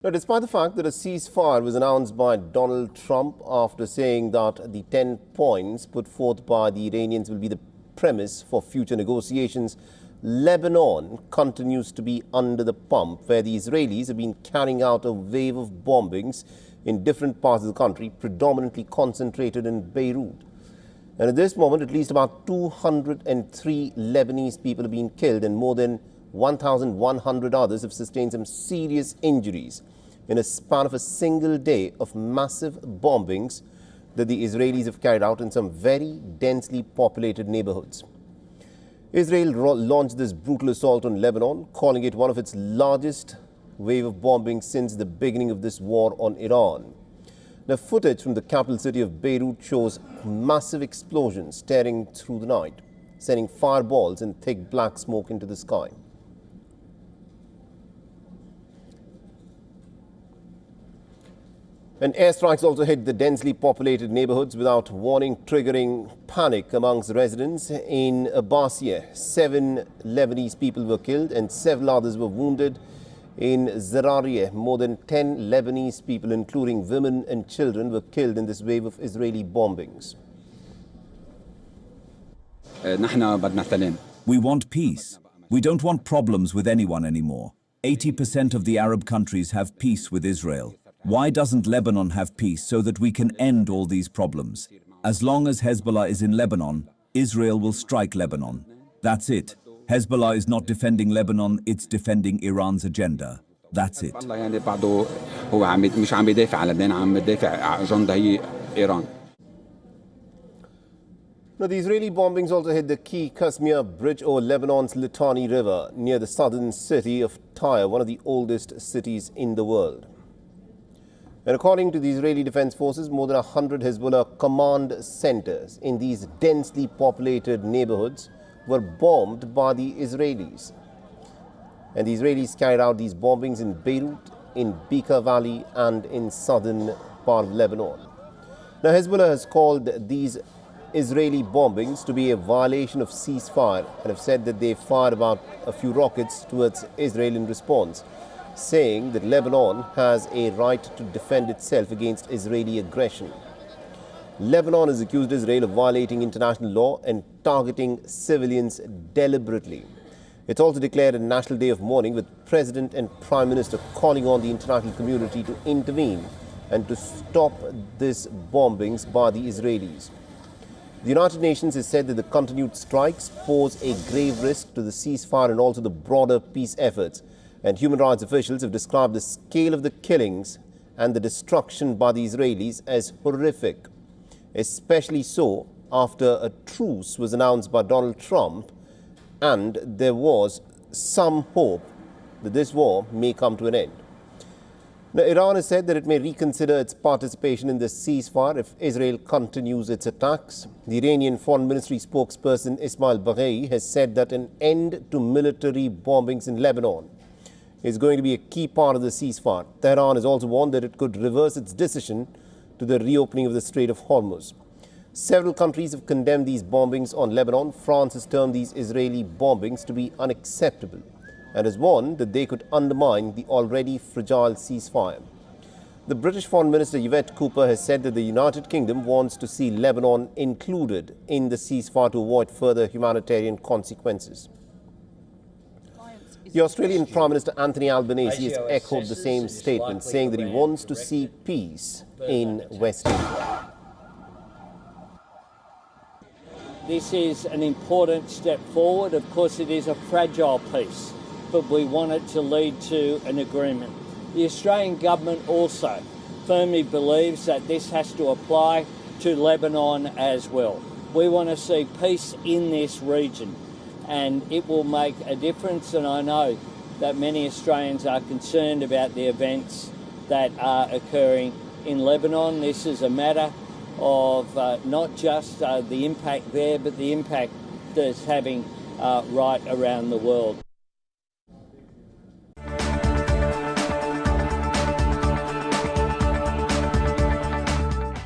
Now, despite the fact that a ceasefire was announced by Donald Trump after saying that the 10 points put forth by the Iranians will be the premise for future negotiations, Lebanon continues to be under the pump, where the Israelis have been carrying out a wave of bombings in different parts of the country, predominantly concentrated in Beirut. And at this moment, at least about 203 Lebanese people have been killed and more than 1,100 others have sustained some serious injuries in a span of a single day of massive bombings that the Israelis have carried out in some very densely populated neighborhoods. Israel launched this brutal assault on Lebanon, calling it one of its largest wave of bombing since the beginning of this war on Iran. Now, footage from the capital city of Beirut shows massive explosions tearing through the night, sending fireballs and thick black smoke into the sky. And airstrikes also hit the densely populated neighborhoods without warning, triggering panic amongst residents. In Abbasiyeh, 7 Lebanese people were killed and several others were wounded. In Zarariyeh, more than 10 Lebanese people, including women and children, were killed in this wave of Israeli bombings. We want peace. We don't want problems with anyone anymore. 80% of the Arab countries have peace with Israel. Why doesn't Lebanon have peace so that we can end all these problems? As long as Hezbollah is in Lebanon, Israel will strike Lebanon. That's it. Hezbollah is not defending Lebanon, it's defending Iran's agenda. That's it. Now, the Israeli bombings also hit the key Kashmir bridge over Lebanon's Litani River near the southern city of Tyre, one of the oldest cities in the world. And according to the Israeli Defense Forces, more than 100 Hezbollah command centers in these densely populated neighborhoods were bombed by the Israelis. And the Israelis carried out these bombings in Beirut, in Bekaa Valley and in southern part of Lebanon. Now, Hezbollah has called these Israeli bombings to be a violation of ceasefire and have said that they fired about a few rockets towards Israel in response, saying that Lebanon has a right to defend itself against Israeli aggression. Lebanon has accused Israel of violating international law and targeting civilians deliberately. It's also declared a national day of mourning, with President and Prime Minister calling on the international community to intervene and to stop these bombings by the Israelis. The United Nations has said that the continued strikes pose a grave risk to the ceasefire and also the broader peace efforts. And human rights officials have described the scale of the killings and the destruction by the Israelis as horrific, especially so after a truce was announced by Donald Trump, and there was some hope that this war may come to an end. Now, Iran has said that it may reconsider its participation in the ceasefire if Israel continues its attacks. The Iranian Foreign Ministry spokesperson Ismail Baghei has said that an end to military bombings in Lebanon is going to be a key part of the ceasefire. Tehran has also warned that it could reverse its decision to the reopening of the Strait of Hormuz. Several countries have condemned these bombings on Lebanon. France has termed these Israeli bombings to be unacceptable and has warned that they could undermine the already fragile ceasefire. The British Foreign Minister Yvette Cooper has said that the United Kingdom wants to see Lebanon included in the ceasefire to avoid further humanitarian consequences. The Australian Prime Minister Anthony Albanese has echoed the same statement, saying that he wants to see peace in West Asia. This is an important step forward. Of course, it is a fragile peace, but we want it to lead to an agreement. The Australian government also firmly believes that this has to apply to Lebanon as well. We want to see peace in this region, and it will make a difference. And I know that many Australians are concerned about the events that are occurring in Lebanon. This is a matter of not just the impact there, but the impact that it's having right around the world.